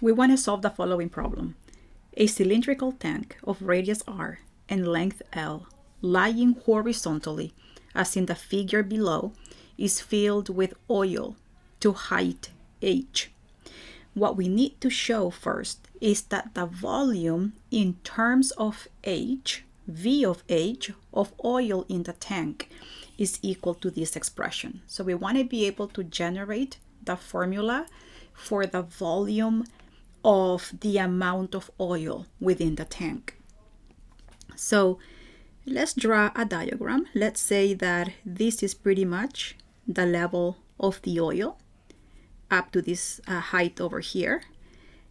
We want to solve the following problem. A cylindrical tank of radius r and length L, lying horizontally, as in the figure below, is filled with oil to height h. What we need to show first is that the volume in terms of h, V of h, of oil in the tank is equal to this expression. So we want to be able to generate the formula for the volume of the amount of oil within the tank. So let's draw a diagram. Let's say that this is pretty much the level of the oil up to this height over here.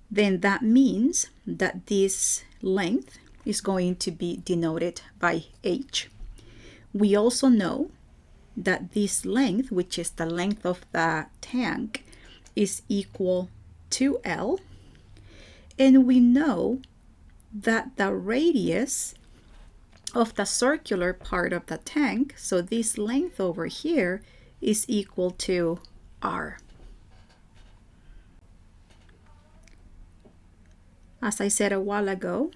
Then that means that this length is going to be denoted by h. We also know that this length, which is the length of the tank, is equal to L. And we know that the radius of the circular part of the tank, so this length over here, is equal to r. As I said a while ago,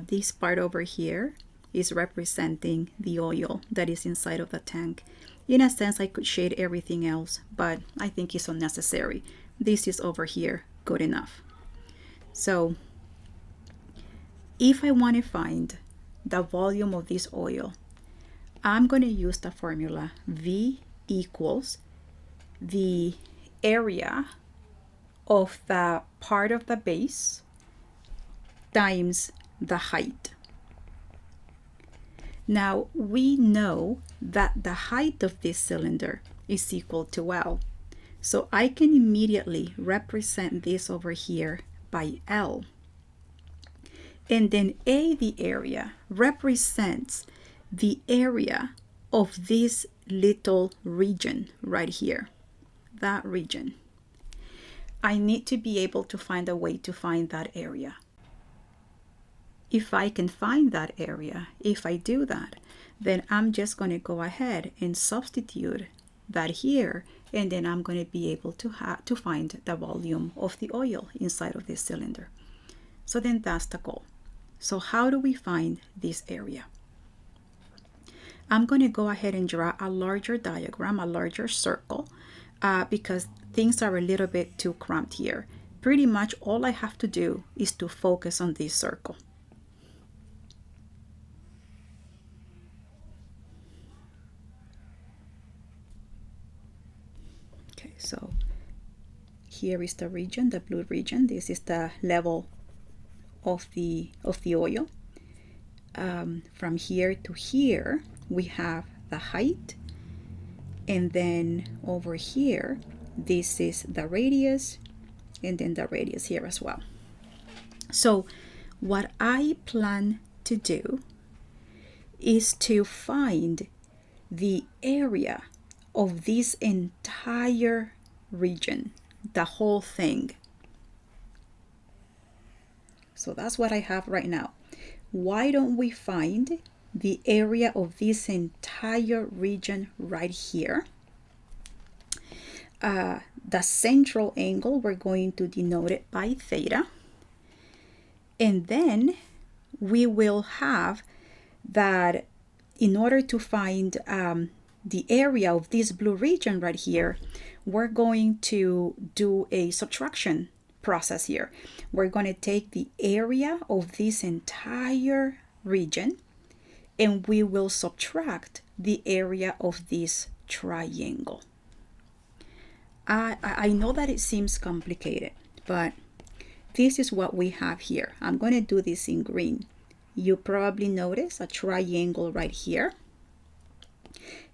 this part over here is representing the oil that is inside of the tank. In a sense, I could shade everything else, but I think it's unnecessary. This is over here good enough. So if I want to find the volume of this oil, I'm going to use the formula V equals the area of the part of the base times the height. Now we know that the height of this cylinder is equal to L. So I can immediately represent this over here by L. And then A, the area, represents the area of this little region right here, that region. I need to be able to find a way to find that area. If I can find that area, if I do that, then I'm just going to go ahead and substitute that here, and then I'm going to be able to find the volume of the oil inside of this cylinder. So then that's the goal. So how do we find this area? I'm going to go ahead and draw a larger diagram, a larger circle, because things are a little bit too cramped here. Pretty much all I have to do is to focus on this circle. Okay, so here is the region, the blue region. This is the level of the oil. From here to here, we have the height, and then over here, this is the radius, and then the radius here as well. So what I plan to do is to find the area of this entire region, the whole thing. So that's what I have right now. Why don't we find the area of this entire region right here? The central angle, we're going to denote it by theta. And then we will have that in order to find the area of this blue region right here, we're going to do a subtraction process here. We're going to take the area of this entire region and we will subtract the area of this triangle. I know that it seems complicated, but this is what we have here. I'm going to do this in green. You probably notice a triangle right here.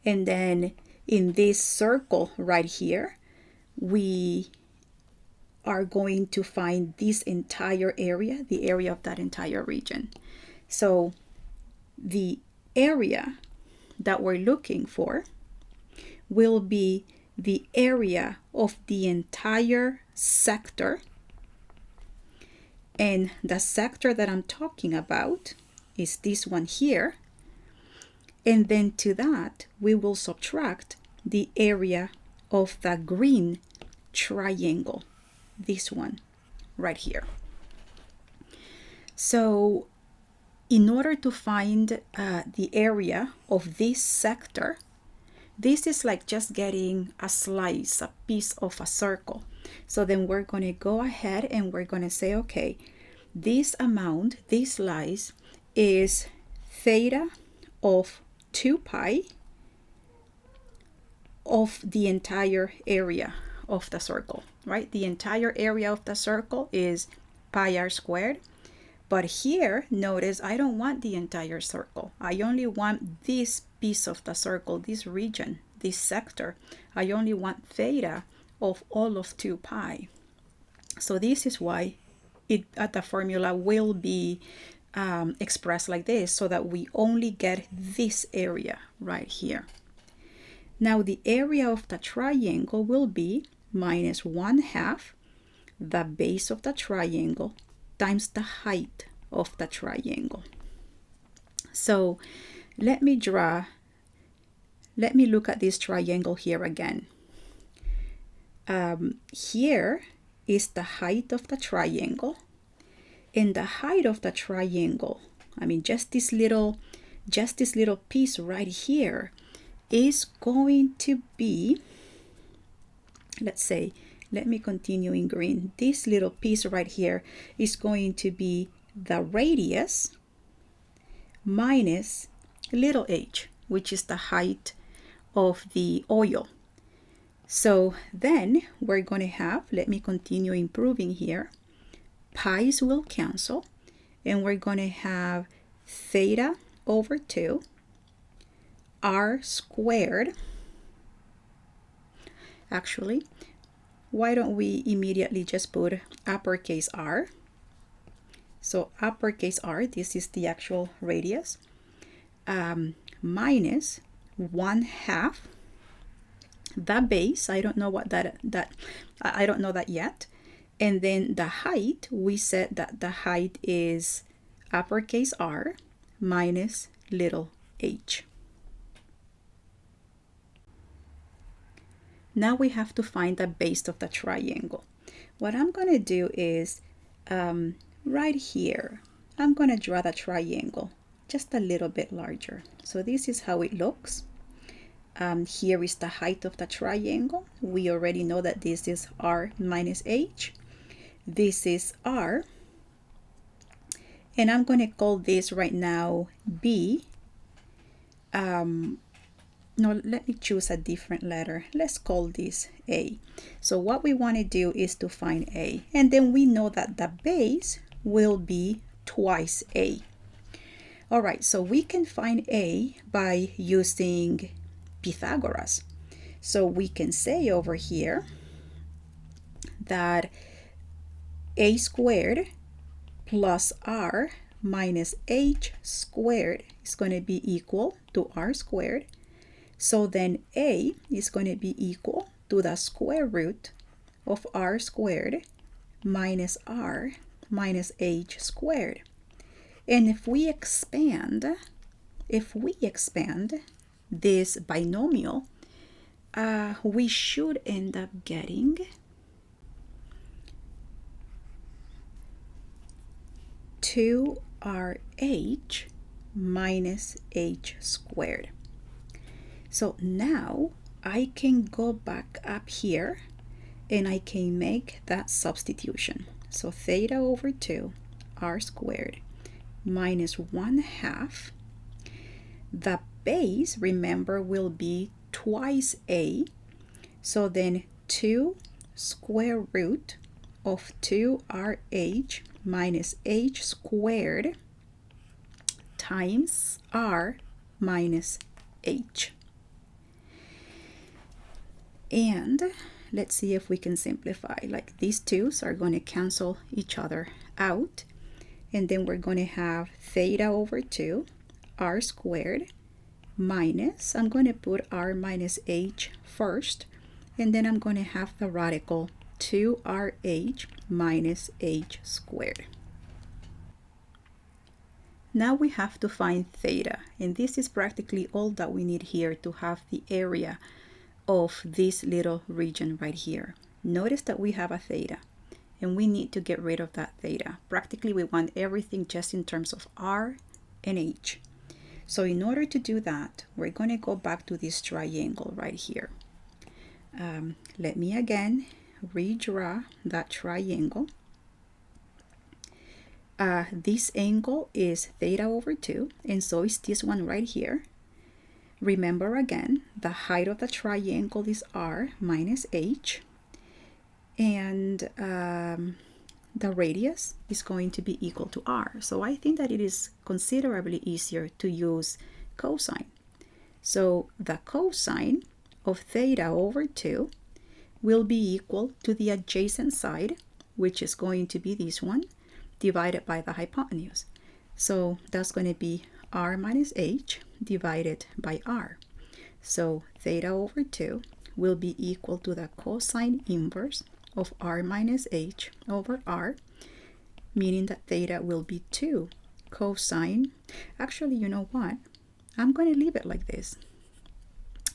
And then in this circle right here, we are going to find this entire area, the area of that entire region. So the area that we're looking for will be the area of the entire sector. And the sector that I'm talking about is this one here. And then to that, we will subtract the area of the green triangle, this one right here. So in order to find the area of this sector, this is like just getting a slice, a piece of a circle. So then we're going to go ahead and we're going to say, okay, this amount, this slice is theta of 2 pi of the entire area of the circle, right? The entire area of the circle is pi r squared. But here, notice I don't want the entire circle. I only want this piece of the circle, this region, this sector. I only want theta of all of 2 pi. So this is why the formula will be expressed like this, so that we only get this area right here. Now the area of the triangle will be minus 1/2 the base of the triangle times the height of the triangle. So let me look at this triangle here again. Here is the height of the triangle, and the height of the triangle, I mean just this little piece right here is going to be, let's say, let me continue in green. This little piece right here is going to be the radius minus little h, which is the height of the oil. So then we're going to have, let me continue improving here, pi's will cancel, and we're going to have theta over 2 r squared. Actually, why don't we immediately just put uppercase R? So uppercase R, this is the actual radius, minus 1/2 the base. I don't know what I don't know that yet. And then the height, we said that the height is uppercase R minus little h. Now we have to find the base of the triangle. What I'm going to do is right here, I'm going to draw the triangle just a little bit larger. So this is how it looks. Here is the height of the triangle. We already know that this is r minus h. This is r. And I'm going to call this right now b. No, let me choose a different letter. Let's call this A. So what we want to do is to find A. And then we know that the base will be twice A. All right, so we can find A by using Pythagoras. So we can say over here that A squared plus R minus H squared is going to be equal to R squared. So then A is going to be equal to the square root of R squared minus R minus H squared. And if we expand this binomial, we should end up getting 2RH minus H squared. So now I can go back up here and I can make that substitution. So theta over 2 r squared minus 1/2. The base, remember, will be twice A. So then 2 square root of 2RH minus H squared times R minus H. And let's see if we can simplify. Like these twos are going to cancel each other out. And then we're going to have theta over 2 r squared minus, I'm going to put r minus h first, and then I'm going to have the radical 2rh minus h squared. Now we have to find theta, and this is practically all that we need here to have the area of this little region right here. Notice that we have a theta, and we need to get rid of that theta. Practically, we want everything just in terms of r and h. So in order to do that, we're going to go back to this triangle right here. Let me again redraw that triangle. This angle is theta over 2, and so is this one right here. Remember again, the height of the triangle is r minus h, and the radius is going to be equal to r. So I think that it is considerably easier to use cosine. So the cosine of theta over 2 will be equal to the adjacent side, which is going to be this one, divided by the hypotenuse. So that's going to be r minus h divided by r. So theta over 2 will be equal to the cosine inverse of r minus h over r, meaning that theta will be 2 cosine. Actually, you know what? I'm going to leave it like this,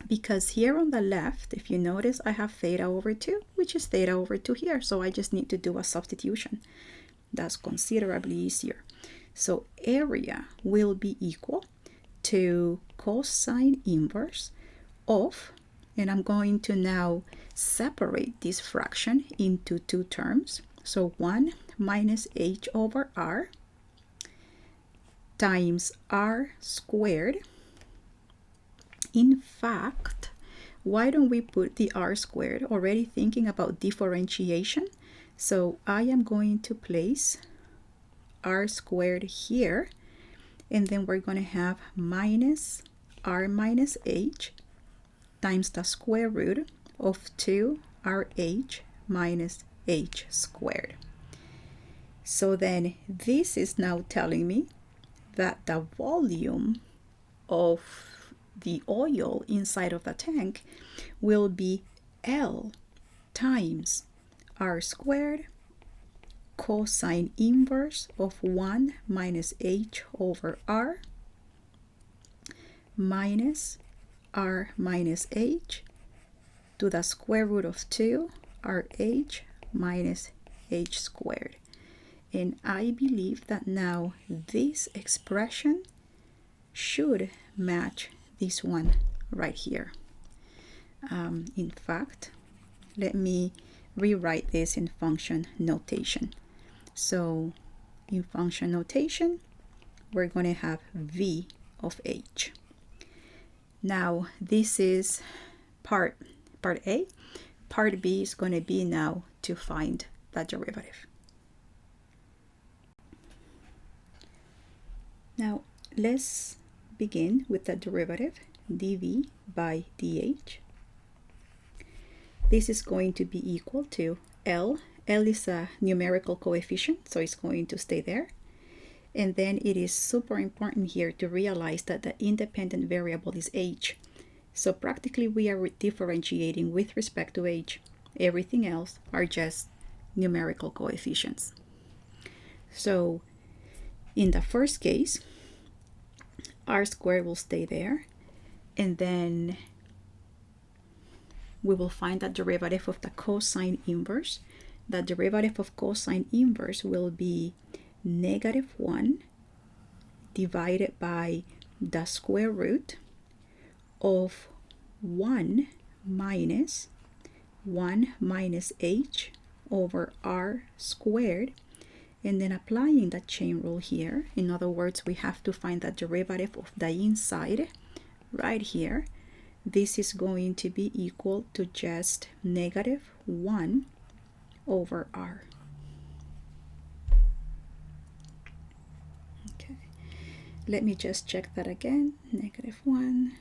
because here on the left, if you notice, I have theta over 2, which is theta over 2 here. So I just need to do a substitution. That's considerably easier. So area will be equal to cosine inverse of, and I'm going to now separate this fraction into two terms. So 1 minus h over r times r squared. In fact, why don't we put the r squared, already thinking about differentiation? So I am going to place r squared here, and then we're going to have minus r minus h times the square root of 2rh minus h squared. So then this is now telling me that the volume of the oil inside of the tank will be L times r squared cosine inverse of 1 minus h over r minus r minus h to the square root of 2rh minus h squared. And I believe that now this expression should match this one right here. In fact, let me rewrite this in function notation. So in function notation, we're going to have v of h. Now this is part A. Part B is going to be now to find the derivative. Now let's begin with the derivative dv by dh. This is going to be equal to L. L is a numerical coefficient, so it's going to stay there. And then it is super important here to realize that the independent variable is h. So practically we are differentiating with respect to h. Everything else are just numerical coefficients. So in the first case, r squared will stay there, and then we will find the derivative of the cosine inverse. The derivative of cosine inverse will be -1 divided by the square root of 1 minus h over r squared, and then applying the chain rule here. In other words, we have to find the derivative of the inside right here. This is going to be equal to just -1 over r. Okay, let me just check that again. -1,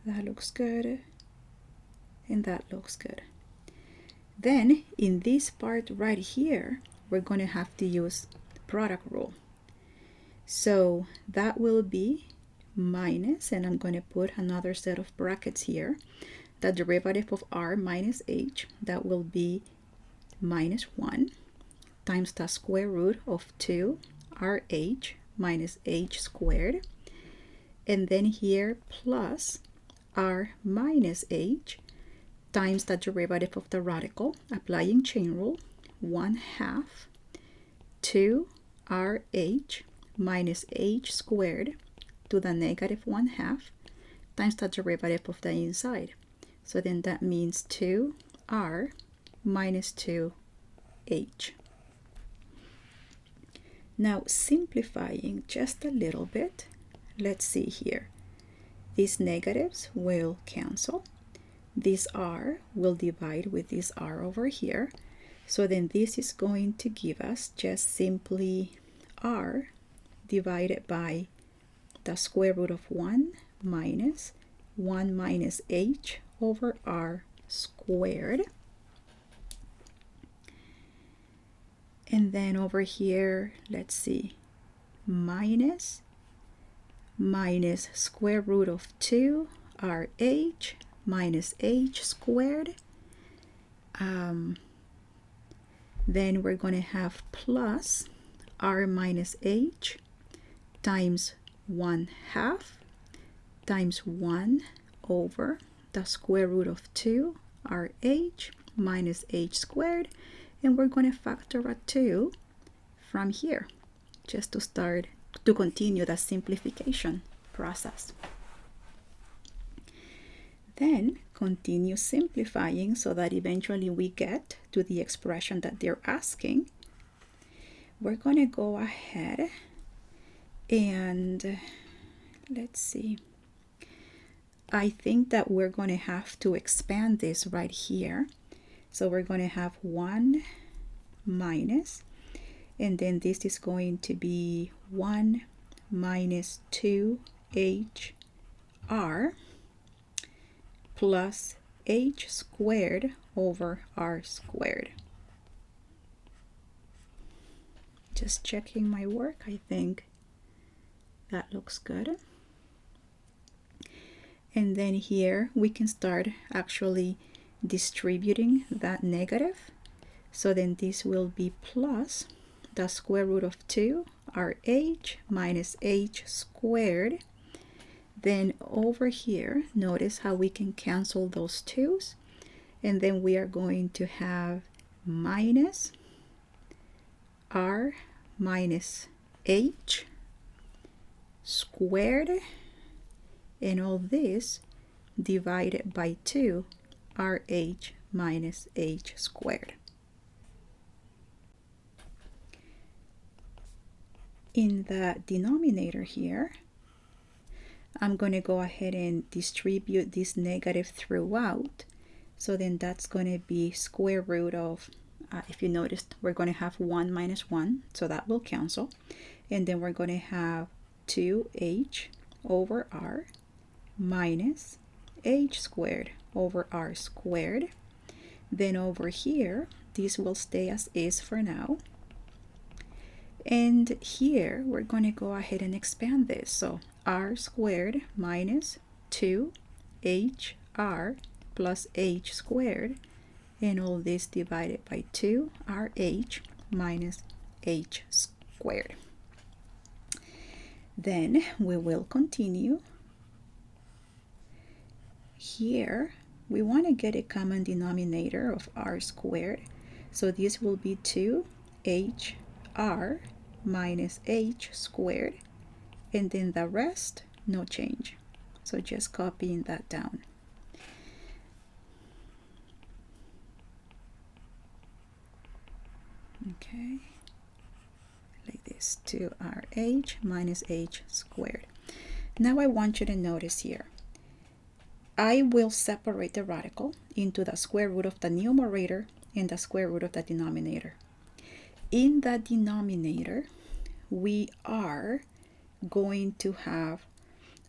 that looks good, and that looks good. Then in this part right here, we're going to have to use the product rule. So that will be minus, and I'm going to put another set of brackets here, the derivative of r minus h, that will be -1 times the square root of 2rh minus h squared, and then here plus r minus h times the derivative of the radical, applying chain rule, 1/2 2rh minus h squared to the negative 1/2 times the derivative of the inside. So then that means 2r minus 2h. Now simplifying just a little bit, let's see here. These negatives will cancel. This r will divide with this r over here. So then this is going to give us just simply r divided by the square root of 1 minus h over r squared. And then over here, let's see, minus square root of 2rh minus h squared. Then we're going to have plus r minus h times 1/2 times 1 over the square root of 2rh minus h squared. And we're going to factor a 2 from here just to continue the simplification process. Then continue simplifying so that eventually we get to the expression that they're asking. We're going to go ahead and let's see. I think that we're going to have to expand this right here. So we're going to have 1 minus, and then this is going to be 1 minus 2hr plus h squared over r squared. Just checking my work. I think that looks good. And then here we can start actually distributing that negative. So then this will be plus the square root of 2rh minus h squared. Then over here, notice how we can cancel those 2's. And then we are going to have minus r minus h squared. And all this divided by 2rh minus h squared. In the denominator here, I'm going to go ahead and distribute this negative throughout. So then that's going to be square root of, if you noticed, we're going to have 1 minus 1, so that will cancel. And then we're going to have 2h over r minus h squared over r squared. Then over here, this will stay as is for now. And here, we're going to go ahead and expand this. So r squared minus 2hr plus h squared, and all this divided by 2rh minus h squared. Then we will continue. Here, we want to get a common denominator of r squared. So this will be 2hr minus h squared. And then the rest, no change. So just copying that down. Okay, like this, 2rh minus h squared. Now I want you to notice here, I will separate the radical into the square root of the numerator and the square root of the denominator. In the denominator, we are going to have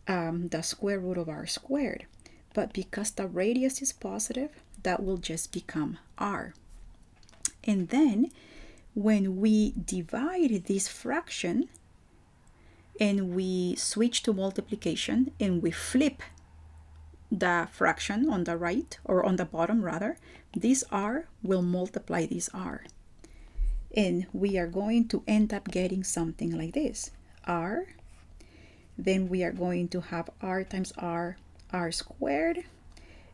the square root of r squared, but because the radius is positive, that will just become r. And then when we divide this fraction and we switch to multiplication and we flip the fraction on the right, or on the bottom rather, this r will multiply this r. And we are going to end up getting something like this, r. Then we are going to have r times r, r squared.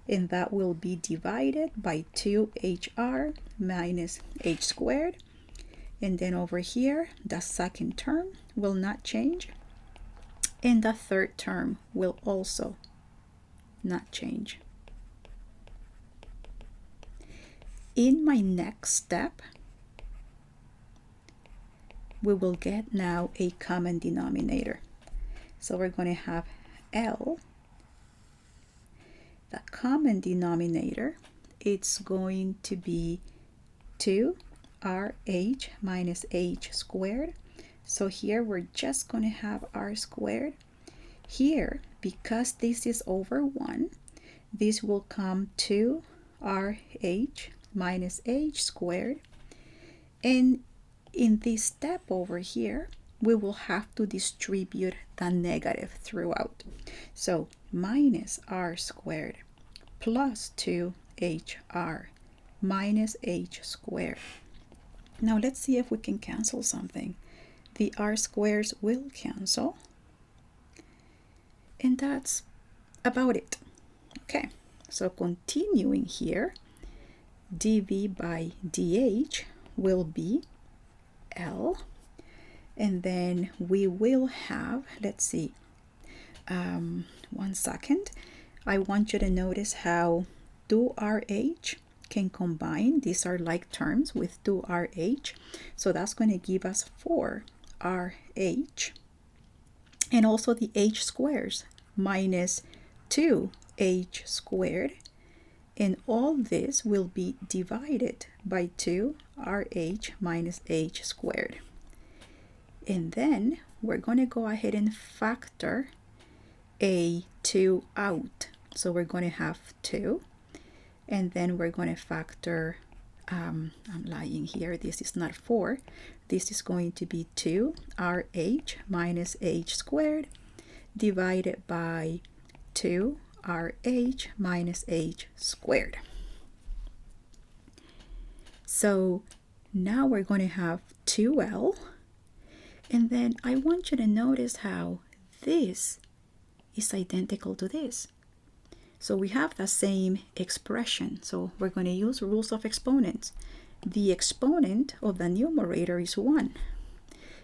and that will be divided by 2hr minus h squared. And then over here, the second term will not change, and the third term will also not change. In my next step, we will get now a common denominator. So we're going to have L. The common denominator, it's going to be 2rh minus h squared. So here we're just going to have r squared. Here, because this is over 1, this will come 2rh minus h squared. And in this step over here, we will have to distribute the negative throughout. So minus r squared plus 2hr minus h squared. Now let's see if we can cancel something. The r squares will cancel. And that's about it. Okay, so continuing here, dv by dh will be L. And then we will have, let's see, 1 second. I want you to notice how 2RH can combine. These are like terms with 2RH. So that's going to give us 4RH. And also the h squares minus 2h squared. And all this will be divided by 2rh minus h squared. And then we're going to go ahead and factor a 2 out. So we're going to have 2. And then we're going to factor, I'm lying here, this is not 4. This is going to be 2rh minus h squared divided by 2rh minus h squared. So now we're going to have 2L. And then I want you to notice how this is identical to this. So we have the same expression. So we're going to use rules of exponents. The exponent of the numerator is 1.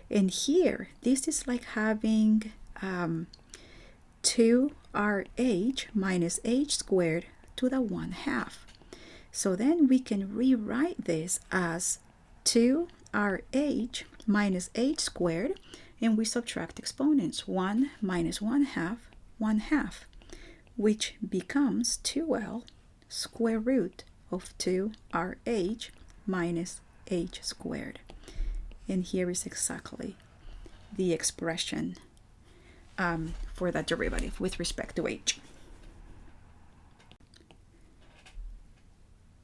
And here, this is like having 2rh minus h squared to the 1/2. So then we can rewrite this as 2rh minus h squared, and we subtract exponents. 1 minus 1/2, 1/2, which becomes 2L square root of 2rh minus h squared. And here is exactly the expression for that derivative with respect to h.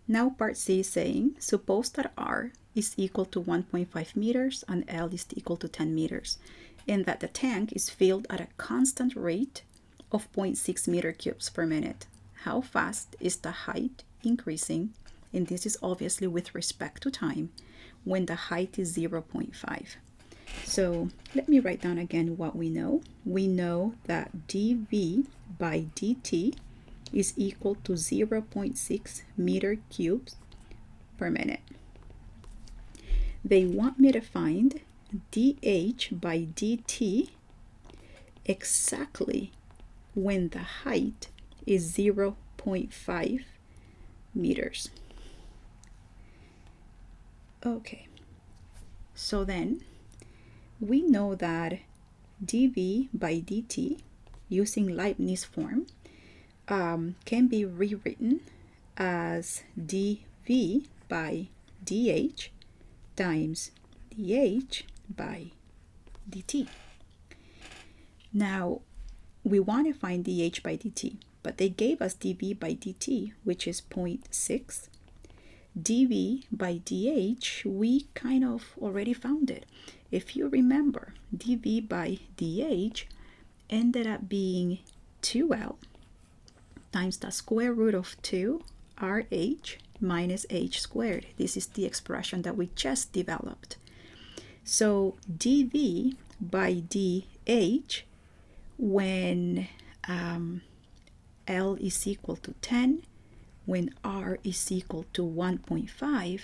Now part C is saying, suppose that r is equal to 1.5 meters and L is equal to 10 meters, and that the tank is filled at a constant rate of 0.6 meter cubes per minute. How fast is the height increasing? And this is obviously with respect to time when the height is 0.5. So let me write down again what we know. We know that dv by dt is equal to 0.6 meter cubes per minute. They want me to find dh by dt exactly when the height is 0.5 meters. Okay, so then we know that dv by dt using Leibniz form can be rewritten as dv by dh times dh by dt. Now, we want to find dh by dt, but they gave us dv by dt, which is 0.6. dv by dh, we kind of already found it. If you remember, dv by dh ended up being 2L times the square root of 2rh minus h squared. This is the expression that we just developed. So dv by dh, when L is equal to 10, when R is equal to 1.5,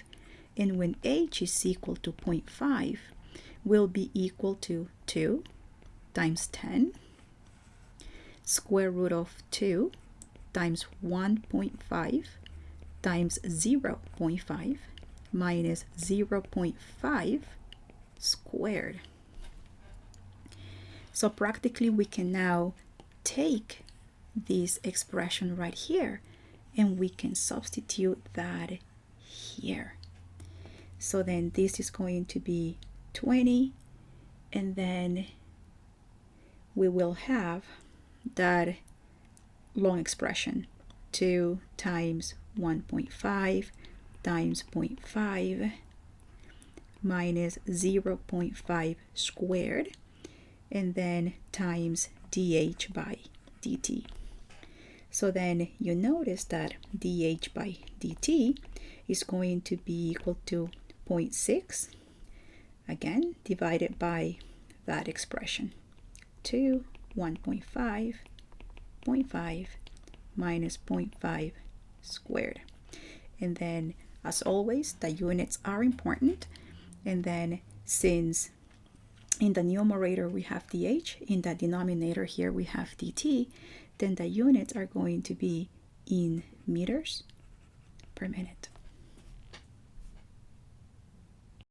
and when H is equal to 0.5, will be equal to 2 times 10, square root of 2 times 1.5 times 0.5 minus 0.5 squared. So practically we can now take this expression right here and we can substitute that here. So then this is going to be 20, and then we will have that long expression, 2 times 1.5 times 0.5 minus 0.5 squared, and then times dH by dt. So then you notice that dH by dt is going to be equal to 0.6, again divided by that expression, 2, 1.5, 0.5 minus 0.5 squared. And then as always, the units are important, and then since in the numerator we have dH, in the denominator here we have dt, then the units are going to be in meters per minute.